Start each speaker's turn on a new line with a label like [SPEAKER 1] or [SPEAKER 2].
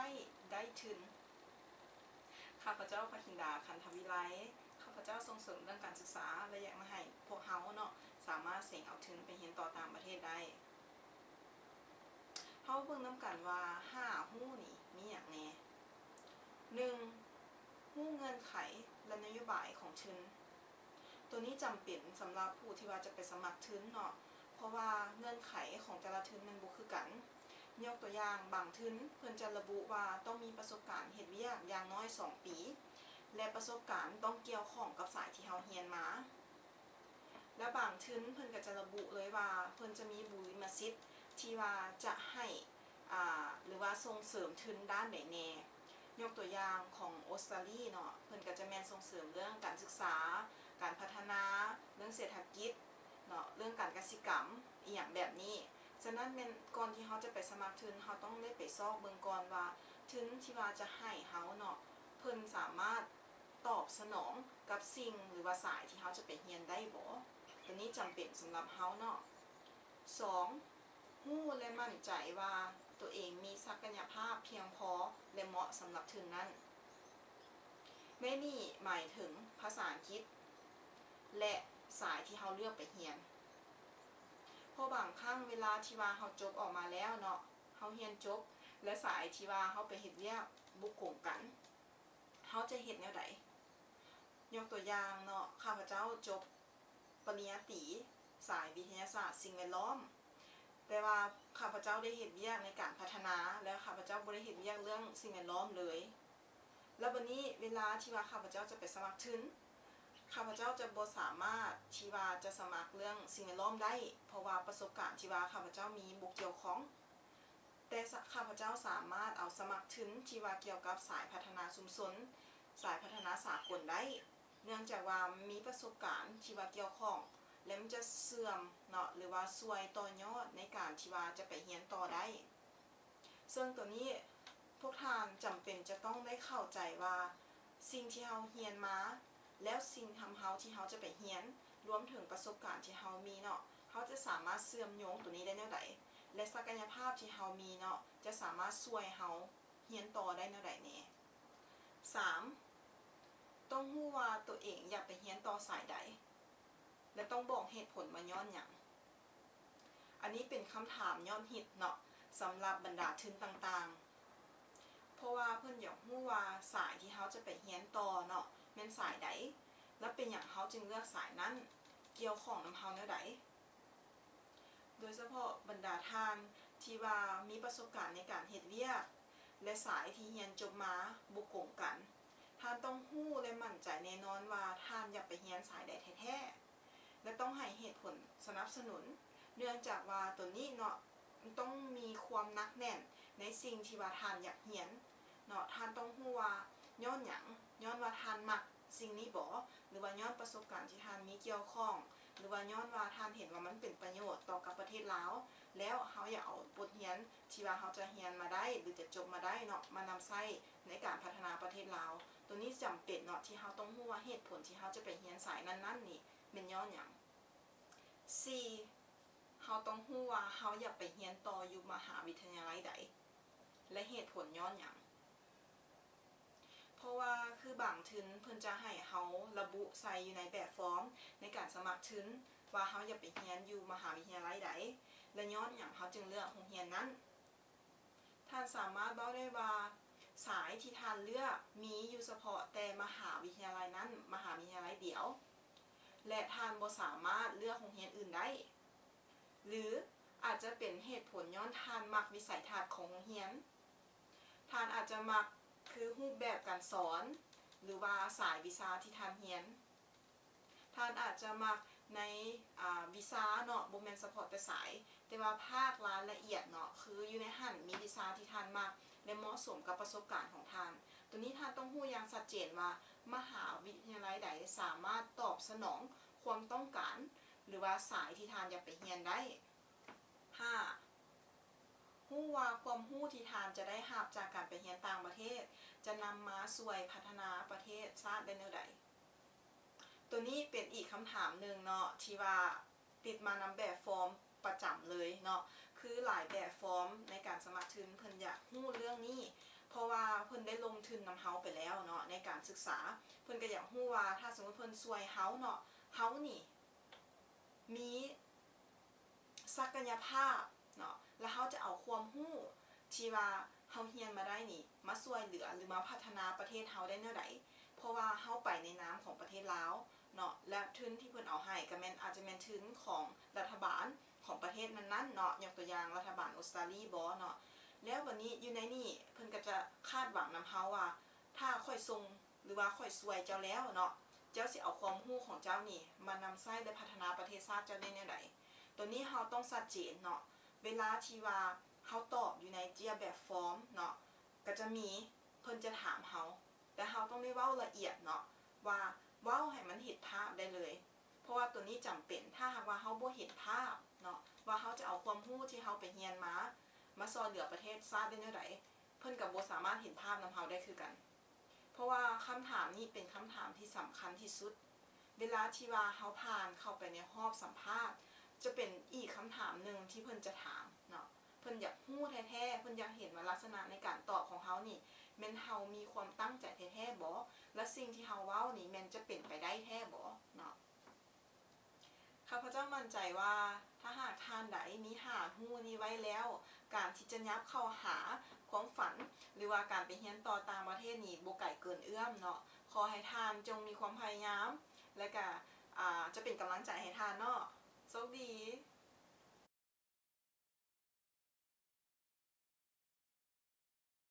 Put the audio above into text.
[SPEAKER 1] อยได้ทุนข้าพเจ้าภคินดาคันธวิไลข้าพเจ้าส่งเสริมเรื่องการศึกษาและอยากมาให้พวกเฮาเนาะสามารถเสี่ยงเอาทุนไปเรียนต่อต่างประเทศได้เฮาเบิ่งนำกันว่า5ฮู้นี่มีหยังแหน่1ฮู้เงื่อนไขและนโยบายของทุนตัวนี้จำเป็นสำหรับผู้ที่ว่าจะไปสมัครทุนเนาะเพราะว่าเงื่อนไขของแต่ละทุนมันบ่คือกันยกตัวอย่างบางทุนเพิ่นจะระบุว่าต้องมีประสบการณ์เฮ็ดเวียกอย่างน้อย2ปีและประสบการณ์ต้องเกี่ยวข้องกับสายที่เฮาเรียนมาและบางทุนเพิ่นก็จะระบุเลยว่าเพิ่นจะมีบุริมสิทธิ์ที่ว่าจะให้หรือว่าส่งเสริมทุนด้านใดแน่ยกตัวอย่างของออสเตรเลียเนาะเพิ่นก็จะแม่นส่งเสริมเรื่องการศึกษาการพัฒนาเรื่องเศรษฐกิจเนาะเรื่องการเกษตรกรรมอีหยังแบบนี้ฉะนั้นแม่นก่อนที่เฮาจะไปสมัครทุนเฮาต้องได้ไปซอกเบิ่งก่อนว่าทุนที่ว่าจะให้เฮาเนาะเพิ่นสามารถตอบสนองกับสิ่งหรือว่าสายที่เฮาจะไปเรียนได้บ่ตัวนี้จำเป็นสำหรับเฮาเนาะ2รู้และมั่นใจว่าตัวเองมีศักยภาพเพียงพอและเหมาะสำหรับทุนนั้นแม่นี่หมายถึงภาษาอังกฤษและสายที่เฮาเลือกไปเรียนเพราะบางครั้งเวลาที่ว่าเฮาจบออกมาแล้วเนาะเฮาเรียนจบและสายที่ว่าเฮาไปเฮ็ดเวียกบ่ตรงกันเฮาจะเฮ็ดแนวใดยกตัวอย่างเนาะข้าพเจ้าจบปริญญาตรีสายวิทยาศาสตร์สิ่งแวดล้อมแต่ว่าข้าพเจ้าได้เฮ็ดเวียกในการพัฒนาและข้าพเจ้าบ่ได้เฮ็ดเวียกเรื่องสิ่งแวดล้อมเลยแล้วบัดนี้เวลาที่ว่าข้าพเจ้าจะไปสมัครทุนข้าพเจ้าจะบ่สามารถที่ว่าจะสมัครเรื่องสิ่งแวดล้อมได้เพราะว่าประสบการณ์ที่ว่าข้าพเจ้ามีบ่เกี่ยวข้องแต่ข้าพเจ้าสามารถเอาสมัครทุนที่ว่าเกี่ยวกับสายพัฒนาชุมชนสายพัฒนาสากลได้เนื่องจากว่ามีประสบการณ์ที่ว่าเกี่ยวข้องและมันจะเสื่อมเนาะหรือว่าช่วยต่อยอดในการที่ว่าจะไปเรียนต่อได้ซึ่งตัวนี้พวกท่านจำเป็นจะต้องได้เข้าใจว่าสิ่งที่เฮาเรียนมาแล้วสิ่งทำเฮาที่เฮาจะไปเรียนรวมถึงประสบการณ์ที่เฮามีเนาะเฮาจะสามารถเชื่อมโยงตัวนี้ได้แนวใดและศักยภาพที่เฮามีเนาะจะสามารถช่วยเฮาเรียนต่อได้แนวใดแน่3ต้องรู้ว่าตัวเองอยากไปเรียนต่อสายใดและต้องบอกเหตุผลว่าย้อนหยังอันนี้เป็นคำถามยอดฮิตเนาะสำหรับบรรดาทุนต่างๆเพราะว่าเพิ่นอยากรู้ว่าสายที่เฮาจะไปเรียนต่อเนาะแม่นสายใดและเป็นหยังเฮาจึงเลือกสายนั้นเกี่ยวข้องนำเฮาแนวใดโดยเฉพาะบรรดาท่านที่ว่ามีประสบการณ์ในการเฮ็ดเวียกและสายที่เรียนจบมาบ่ตรงกันท่านต้องรู้และมั่นใจแน่นอนว่าท่านอยากไปเรียนสายใดแท้ๆและต้องให้เหตุผลสนับสนุนเนื่องจากว่าตัวนี้เนาะมันต้องมีความหนักแน่นในสิ่งที่ว่าท่านอยากเรียนเนาะท่านต้องรู้ว่าย้อนหยังย้อนว่าท่านมักสิ่งนี้บ่หรือว่าย้อนประสบการณ์ที่ท่านมีเกี่ยวข้องหรือว่าย้อนว่าท่านเห็นว่ามันเป็นประโยชน์ต่อกับประเทศลาวแล้วเฮาอยากเอาบทเรียนที่ว่าเฮาจะเรียนมาได้หรือจะจบมาได้เนาะมานำใช้ในการพัฒนาประเทศลาวตัวนี้จำเป็นเนาะที่เฮาต้องรู้ว่าเหตุผลที่เฮาจะไปเรียนสายนั้นๆนี่เป็นย้อนหยัง4เฮาต้องรู้ว่าเฮาอยากไปเรียนต่ออยู่มหาวิทยาลัยใดและเหตุผลย้อนหยังเพราะว่าคือบางทุนเพิ่นจะให้เฮาระบุใส่อยู่ในแบบฟอร์มในการสมัครทุนว่าเฮาอยากไปเรียนอยู่มหาวิทยาลัยใดและย้อนหยังเฮาจึงเลือกโรงเรียนนั้นท่านสามารถเว้าได้ว่าสายที่ท่านเลือกมีอยู่เฉพาะแต่มหาวิทยาลัยนั้นมหาวิทยาลัยเดียวและท่านบ่สามารถเลือกโรงเรียนอื่นได้หรืออาจจะเป็นเหตุผลย้อนท่านมักวิสัยทัศน์ของโรงเรียนท่านอาจจะมักคือรูปแบบการสอนหรือว่าสายวิชาที่ท่านเรียนท่านอาจจะมักในวิชาเนาะบ่แม่นเฉพาะแต่สายแต่ว่าภาครายละเอียดเนาะคืออยู่ในหั่นมีวิชาที่ท่านมักและเหมาะสมกับประสบการณ์ของท่านตัวนี้ท่านต้องรู้อย่างชัดเจนว่ามหาวิทยาลัยใดสามารถตอบสนองความต้องการหรือว่าสายที่ท่านอยากไปเรียนได้5รู้ว่าความรู้ที่ท่านจะได้รับจากการไปเรียนต่างประเทศจะนำมาช่วยพัฒนาประเทศชาติได้แนวใดตัวนี้เป็นอีกคำถามหนึ่งเนาะที่ว่าติดมานำแบบฟอร์มประจำเลยเนาะคือหลายแบบฟอร์มในการสมัครทุนเพิ่นอยากรู้เรื่องนี้เพ ราะว่าเพิ่นได้ลงทุนนำเฮาไปแล้วเนาะในการศึกษาเพิ่นก็อยากรู้ว่าถ้าสมมติเพิ่นช่วยเฮาเนาะเฮานี่มีศักยภาพเนาะแล้วเฮาจะเอาความรู้ที่ว่าเฮาเรียนมาได้นี่มาช่วยเหลือหรือมาพัฒนาประเทศเฮาได้แนวใดเพราะว่าเฮาไปในนามของประเทศลาวเนาะและทุนที่เพิ่นเอาให้ก็แม่นอาจจะแม่นทุนของรัฐบาลของประเทศนั้นๆเนาะยกตัวอย่างรัฐบาลออสเตรเลียบ่เนาะแล้ววันนี้อยู่ในนี่เพิ่นก็จะคาดหวังนำเฮาว่าถ้าค่อยส่งหรือว่าค่อยช่วยเจ้าแล้วเนาะเจ้าสิเอาความรู้ของเจ้านี่มานำใช้และพัฒนาประเทศชาติเจ้าได้แนวใดตัวนี้เฮาต้องชัดเจนเนาะเวลาที่ว่าเฮาตอบอยู่ในเจียแบบฟอร์มเนาะก็จะมีเพิ่นจะถามเฮาแต่เฮาต้องได้เว้าละเอียดเนาะว่าเว้าให้มันเห็นภาพได้เลยเพราะว่าตัวนี้จำเป็นถ้าหากว่าเฮาบ่เห็นภาพเนาะว่าเฮาจะเอาความรู้ที่เฮาไปเรียนมาซอยเหลือประเทศชาติได้แนวใดเพิ่นก็บ่สามารถเห็นภาพนำเฮาได้คือกันเพราะว่าคำถามนี้เป็นคำถามที่สำคัญที่สุดเวลาที่ว่าเฮาผ่านเข้าไปในรอบสัมภาษณ์จะเป็นอีกคำถามหนึ่งที่เพิ่นจะถามเนาะเพิ่นอยากรู้แท้ๆเพิ่นอยากเห็นว่าลักษณะในการตอบของเฮานี่แม่นเฮามีความตั้งใจแท้ๆบ่และสิ่งที่เฮาเว้านี่แม่นจะเป็นไปได้แท้บ่เนาะข้าพเจ้ามั่นใจว่าถ้าหากท่านใดมีหารู้นี้ไว้แล้วการที่จะยับเข้าหาความฝันหรือว่าการไปเรียนต่อต่างประเทศนี่บ่ไกลเกินเอื้อมเนาะขอให้ท่านจงมีความพยายามและก็จะเป็นกำลังใจให้ท่านเนาะโชคดี